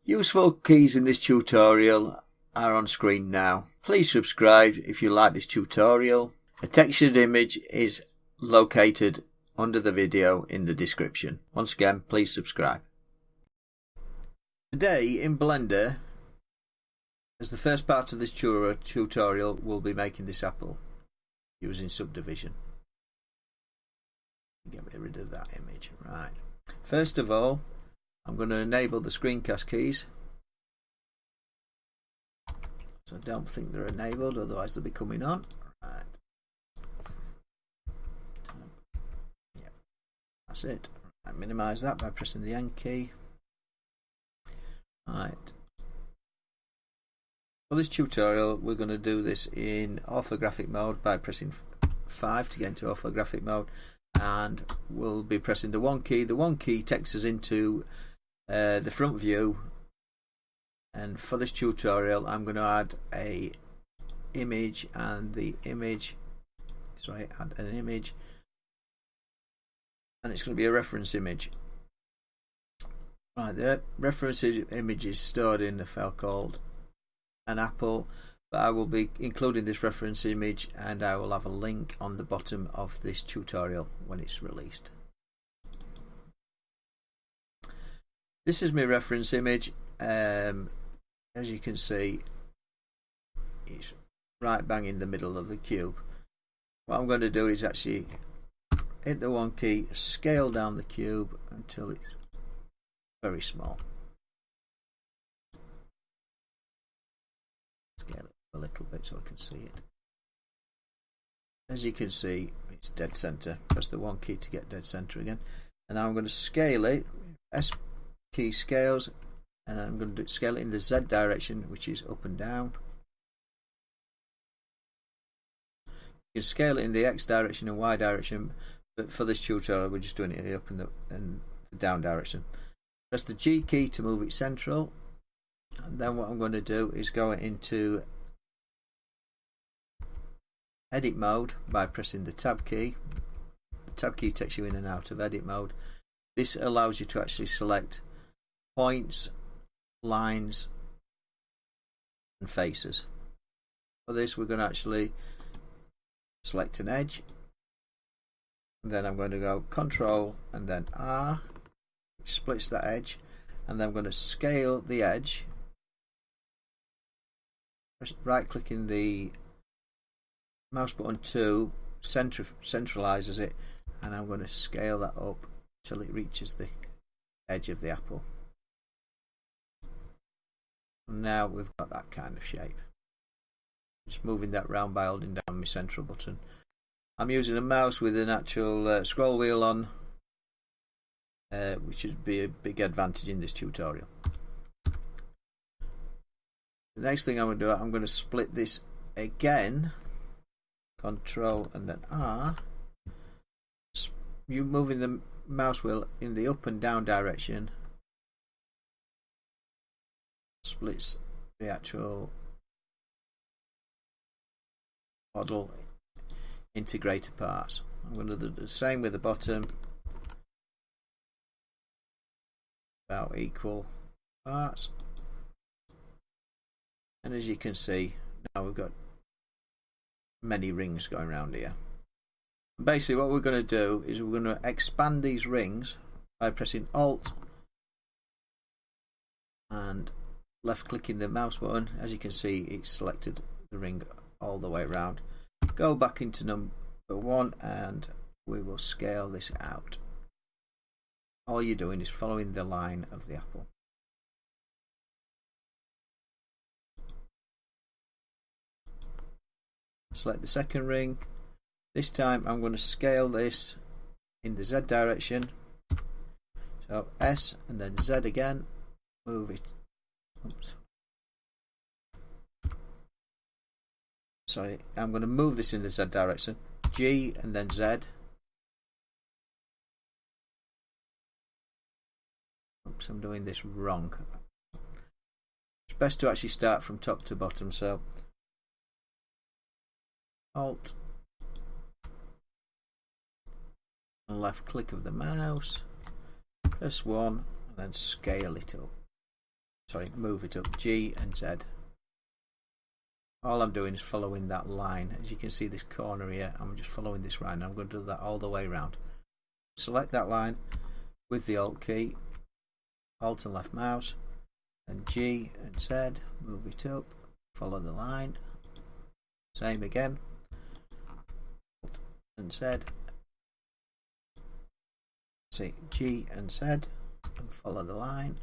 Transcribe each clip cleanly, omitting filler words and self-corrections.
Useful keys in this tutorial are on screen now. Please subscribe if you like this tutorial. A textured image is located under the video in the description. Once again, please subscribe. Today in Blender, as the first part of this tutorial, we'll be making this apple using subdivision. Get rid of that image. Right. First of all, I'm going to enable the screencast keys. So I don't think they're enabled, otherwise they'll be coming on. Right. Yeah. That's it. I minimize that by pressing the N key. Right. For this tutorial, we're going to do this in orthographic mode by pressing 5 to get into orthographic mode, and we'll be pressing the 1 key. The 1 key takes us into the front view, and for this tutorial I'm going to add a image, and the image, add an image, and it's going to be a reference image. Right, the reference image is stored in a file called an apple, but I will be including this reference image, and I will have a link on the bottom of this tutorial when it's released. This is my reference image. As you can see, it's right bang in the middle of the cube. What I'm going to do is actually hit the 1 key, scale down the cube until it's very small. Scale it a little bit so I can see it. As you can see, it's dead center. Press the 1 key to get dead center again, and now I'm going to scale it. S key scales, and I'm going to scale it in the Z direction, which is up and down. You can scale it in the X direction and Y direction, but for this tutorial we're just doing it in the up and the down direction. Press the G key to move it central, and then what I'm going to do is go into edit mode by pressing the tab key. The tab key takes you in and out of edit mode. This allows you to actually select points, lines and faces. For this we're going to actually select an edge, and then I'm going to go Control and then R, which splits that edge, and then I'm going to scale the edge. Right clicking the mouse button to centralizes it, and I'm going to scale that up till it reaches the edge of the apple. Now we've got that kind of shape. Just moving that round by holding down my central button. I'm using a mouse with an actual scroll wheel on, which would be a big advantage in this tutorial. The next thing I'm going to do, I'm going to split this again. Control and then R. You moving the mouse wheel in the up and down direction splits the actual model into greater parts. I'm going to do the same with the bottom, about equal parts, and as you can see now we've got many rings going around here. Basically what we're going to do is we're going to expand these rings by pressing Alt and left clicking the mouse button. As you can see, it's selected the ring all the way around. Go back into number 1 and we will scale this out. All you're doing is following the line of the apple. Select the second ring. This time I'm going to scale this in the Z direction. So S and then Z again. Move it. Oops. Sorry, I'm going to move this in the Z direction. G and then Z. Oops, I'm doing this wrong. It's best to actually start from top to bottom, so Alt and left click of the mouse, press 1 and then scale it up move it up, G and Z. All I'm doing is following that line. As you can see, this corner here, I'm just following this line. I'm going to do that all the way around. Select that line with the Alt key, Alt and left mouse, and G and Z, move it up, follow the line. Same again, Alt and Z, see G and Z, and follow the line.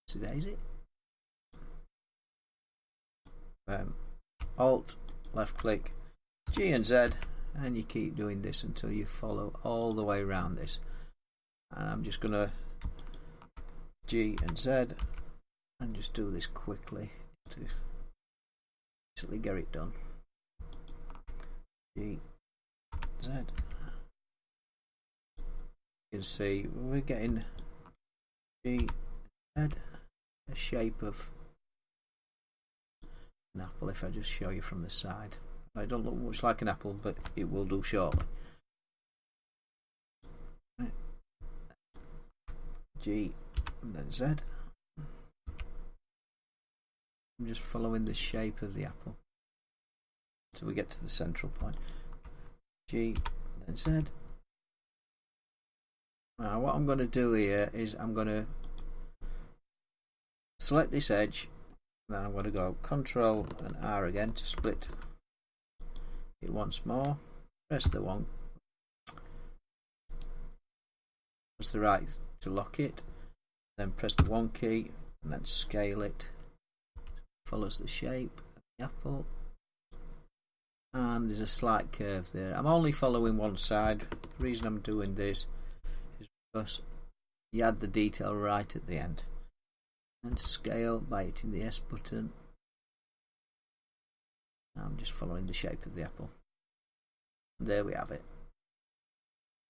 See, daisy. Alt, left click, G and Z, and you keep doing this until you follow all the way around this. And I'm just gonna G and Z and just do this quickly to actually get it done. G, Z. You can see we're getting G, Z, a shape of an apple. If I just show you from the side, it don't look much like an apple, but it will do shortly. Right. G and then Z. I'm just following the shape of the apple until we get to the central point. G and then Z. Now what I'm going to do here is I'm going to select this edge, then I'm going to go Control and R again to split it once more. Press the one, press the right to lock it, then press the 1 key and then scale it. Follows the shape of the apple, and there's a slight curve there. I'm only following one side. The reason I'm doing this is because you add the detail right at the end. And scale by hitting the S button. I'm just following the shape of the apple. And there we have it.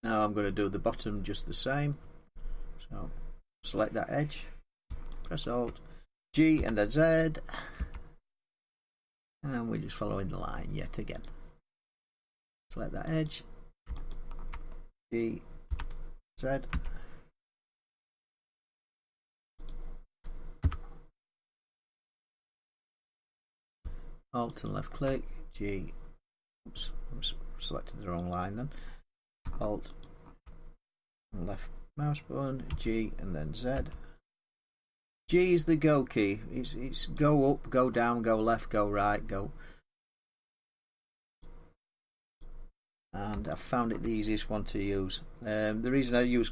Now I'm going to do the bottom just the same. So select that edge, press Alt, G and then Z, and we're just following the line yet again. Select that edge, G, Z. Alt and left click, G, oops, selected the wrong line then. Alt and left mouse button, G and then Z. G is the go key. It's go up, go down, go left, go right, go. And I've found it the easiest one to use. The reason I use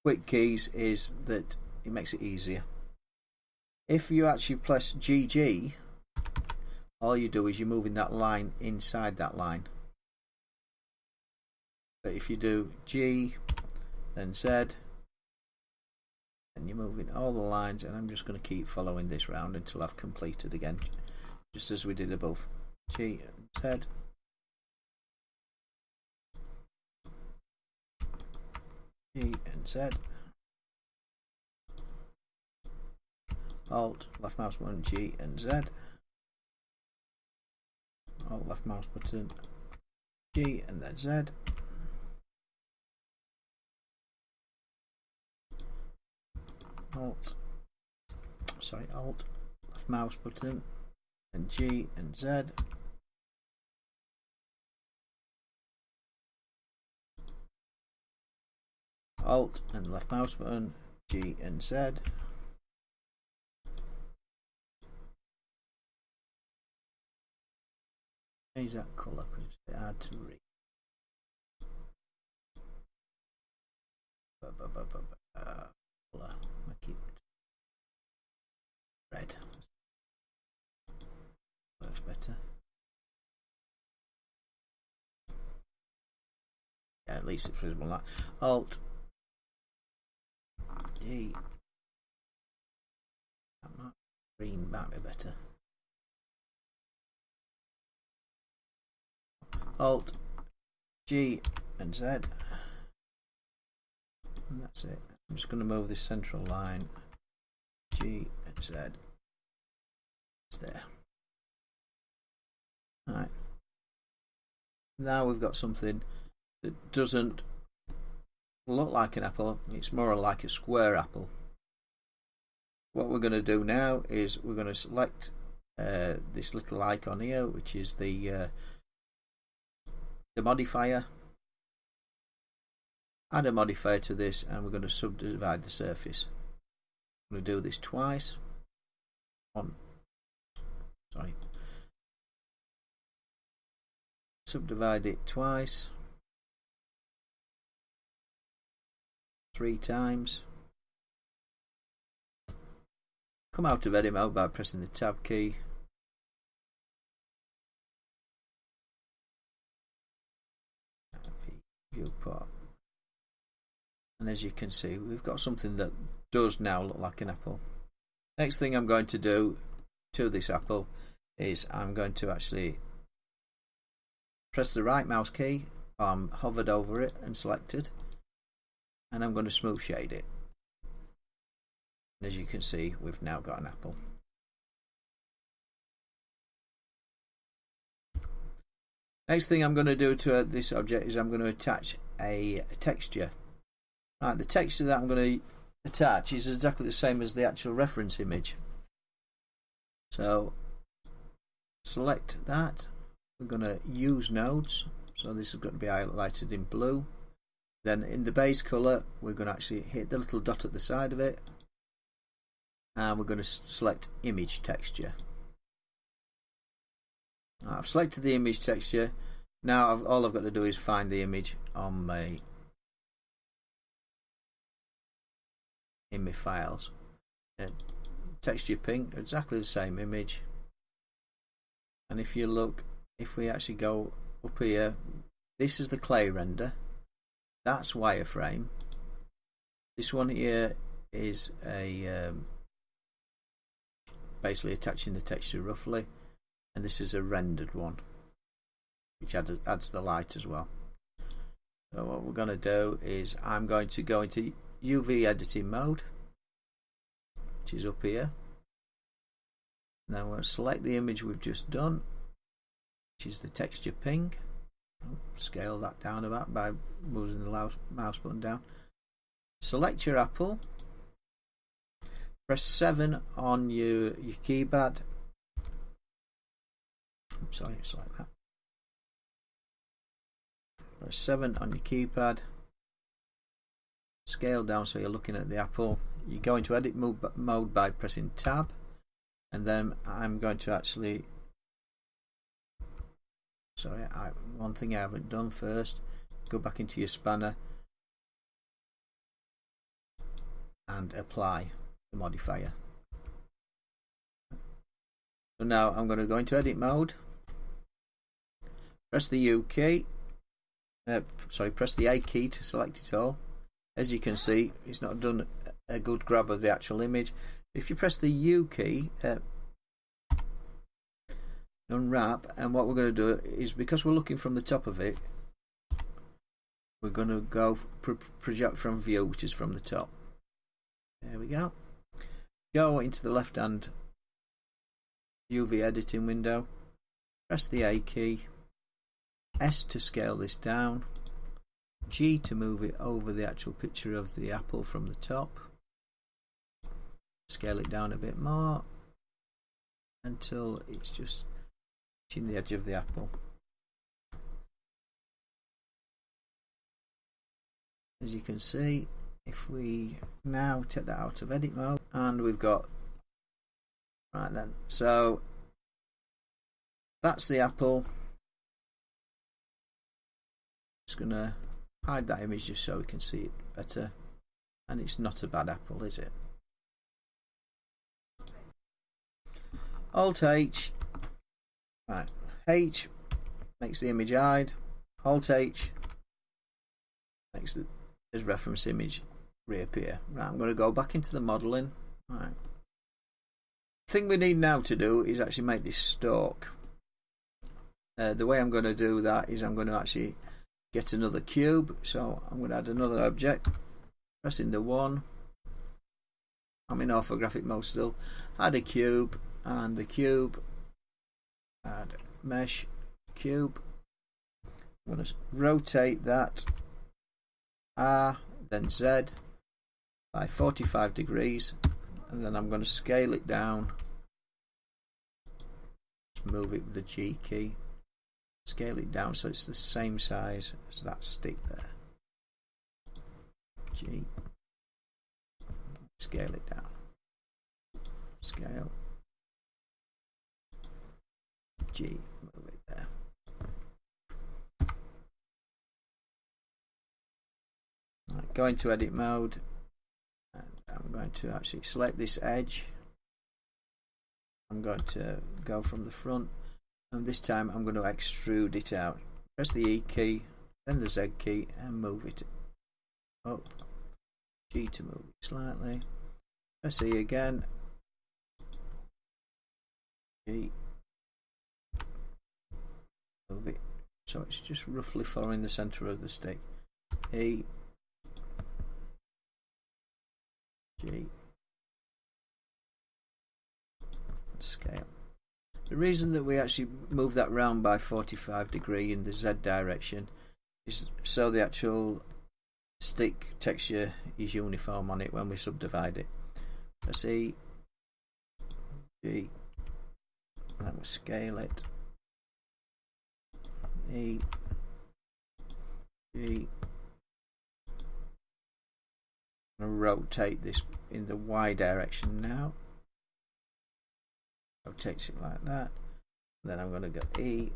quick keys is that it makes it easier. If you actually press GG, all you do is you're moving that line inside that line. But if you do G, then Z, then you're moving all the lines, and I'm just going to keep following this round until I've completed again, just as we did above. G and Z. G and Z. Alt, left mouse button, G and Z. Alt left mouse button, G and then Z. Alt left mouse button and G and Z. Alt and left mouse button, G and Z. Change that colour because it's a bit hard to read. Colour, make it red. Works better. Yeah, at least it's visible like Alt D. That might green might be better. Alt G and Z, and that's it. I'm just going to move this central line, G and Z. It's there. Right. Now we've got something that doesn't look like an apple. It's more like a square apple. what we're going to do now is we're going to select this little icon here, which is the modifier. Add a modifier to this, and we're going to subdivide the surface. I'm going to do this twice. Subdivide it twice, 3 times. Come out of edit mode by pressing the tab key. Viewport. And as you can see, we've got something that does now look like an apple. Next thing I'm going to do to this apple is I'm going to actually press the right mouse key. I'm hovered over it and selected, and I'm going to smooth shade it. And as you can see, we've now got an apple. Next thing I'm going to do to this object is I'm going to attach a texture. Right, the texture that I'm going to attach is exactly the same as the actual reference image. So select that. We're going to use nodes, so this has got to be highlighted in blue. Then in the base color, we're going to actually hit the little dot at the side of it, and we're going to select image texture. I've selected the image texture. Now all I've got to do is find the image on my files. Texture ping, exactly the same image. And if you look, if we actually go up here, this is the clay render, that's wireframe. This one here is a basically attaching the texture roughly, and this is a rendered one, which adds the light as well. So what we're going to do is I'm going to go into UV editing mode, which is up here. Now we're going to select the image we've just done, which is the texture ping. Scale that down a bit by moving the mouse button down. Select your apple. Press 7 on your keypad. Sorry, it's like that. Press 7 on your keypad. Scale down so you're looking at the apple. You go into edit mode by pressing tab, and then I'm going to actually, sorry, one thing I haven't done first, go back into your spanner and apply the modifier. So now I'm going to go into edit mode, press the U key, press the A key to select it all. As you can see, it's not done a good grab of the actual image. If you press the U key, unwrap, and what we're going to do is, because we're looking from the top of it, we're going to go project from view, which is from the top. There we go. Go into the left hand UV editing window, press the A key, S to scale this down, G to move it over the actual picture of the apple from the top, scale it down a bit more until it's just touching the edge of the apple. As you can see, if we now take that out of edit mode, and we've got, right then, so that's the apple. Just gonna hide that image just so we can see it better, and it's not a bad apple, is it? Alt H, right, H makes the image hide, Alt H makes the reference image reappear. Right, I'm going to go back into the modelling. Right. The thing we need now to do is actually make this stalk. The way I'm going to do that is I'm going to actually get another cube. So I'm going to add another object, pressing the 1. I'm in orthographic mode still. Add a cube, and the cube, add mesh cube. I'm going to rotate that R then Z by 45 degrees. and then I'm going to scale it down. Just move it with the G key. Scale it down so it's the same size as that stick there. G. Scale it down. Scale. G. Move it there. Right, go into edit mode, and I'm going to actually select this edge. I'm going to go from the front, and this time I'm going to extrude it out. Press the E key, then the Z key, and move it up. G to move it slightly. Press E again. G. Move it so it's just roughly following the center of the stick. E. G. Scale. The reason that we actually move that round by 45 degrees in the Z direction is so the actual stick texture is uniform on it when we subdivide it. Press E, G, and we'll scale it. E, G. I'm going to rotate this in the Y direction now. Rotates it like that. Then I'm going to go E,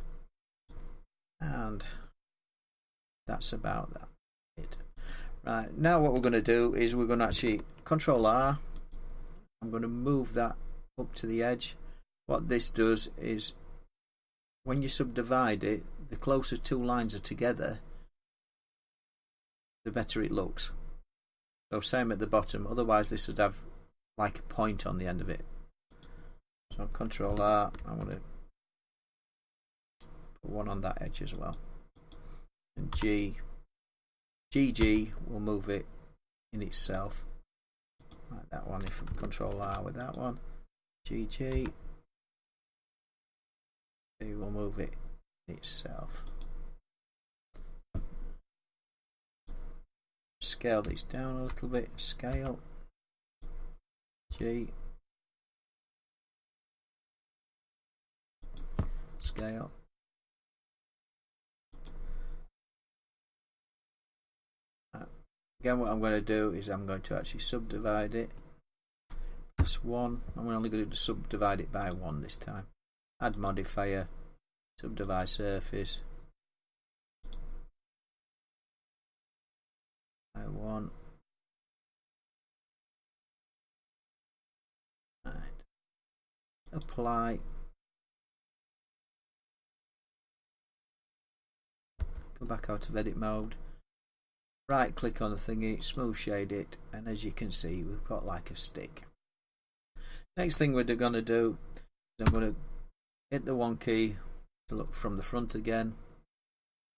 and that's about that. Right, now what we're going to do is we're going to actually Control R. I'm going to move that up to the edge. What this does is when you subdivide it, the closer two lines are together, the better it looks. So same at the bottom, otherwise this would have like a point on the end of it. So Control R, I'm going to put one on that edge as well. And G, GG will move it in itself. Like that one, if I Control R with that one. GG, it will move it in itself. Scale these down a little bit. Scale. G. Scale. Again, what I'm going to do is I'm going to actually subdivide it. Press 1. I'm only going to subdivide it by 1 this time. Add modifier. Subdivide surface. By 1. Right. Apply. Go back out of edit mode. Right click on the thingy, smooth shade it, and as you can see we've got like a stick. Next thing we're going to do is I'm going to hit the 1 key to look from the front again.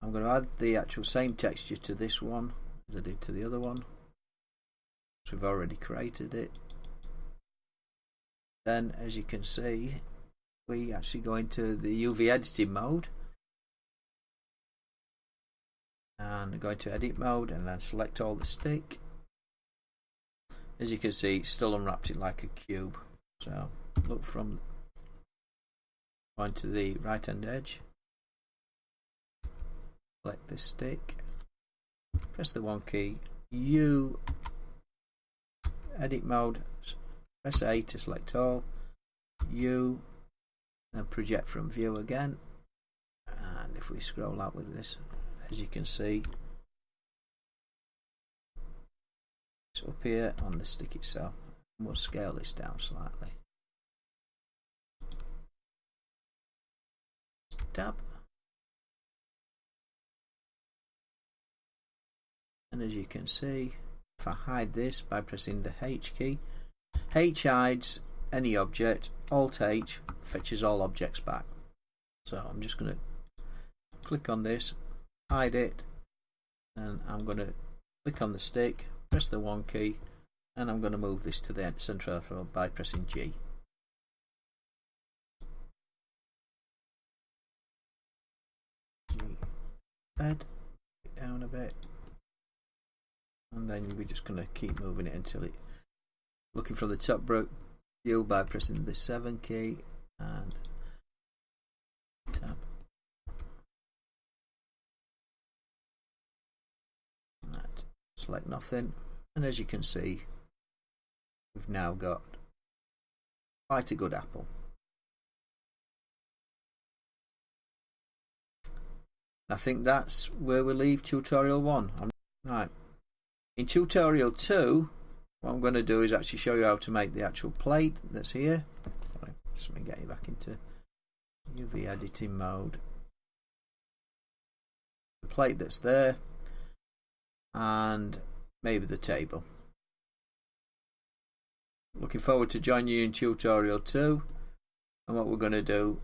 I'm going to add the actual same texture to this one as I did to the other one. So we've already created it. Then as you can see we actually go into the UV editing mode. And go into edit mode and then select all the stick. As you can see, it's still unwrapped it like a cube. So look from going to the right hand edge, select this stick, press the 1 key, U, edit mode, press A to select all, U, and project from view again. And if we scroll out with this, as you can see, it's up here on the stick itself. We'll scale this down slightly. Tab. And as you can see, if I hide this by pressing the H key, H hides any object, Alt H fetches all objects back. So I'm just going to click on this, hide it, and I'm going to click on the stick, press the 1 key, and I'm going to move this to the center by pressing G. G, bed, it down a bit, and then we're just going to keep moving it until it looking from the top view by pressing the 7 key and tab. Right. Select nothing, and as you can see, we've now got quite a good apple. I think that's where we leave tutorial 1. Right. In tutorial 2, what I'm going to do is actually show you how to make the actual plate that's here. Sorry, just let me get you back into UV editing mode. The plate that's there, and maybe the table. Looking forward to joining you in tutorial 2. And what we're going to do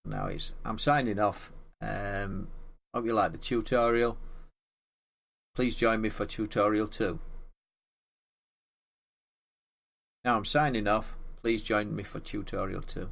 now is I'm signing off. Hope you like the tutorial. Please join me for tutorial 2. Now I'm signing off. Please join me for tutorial 2.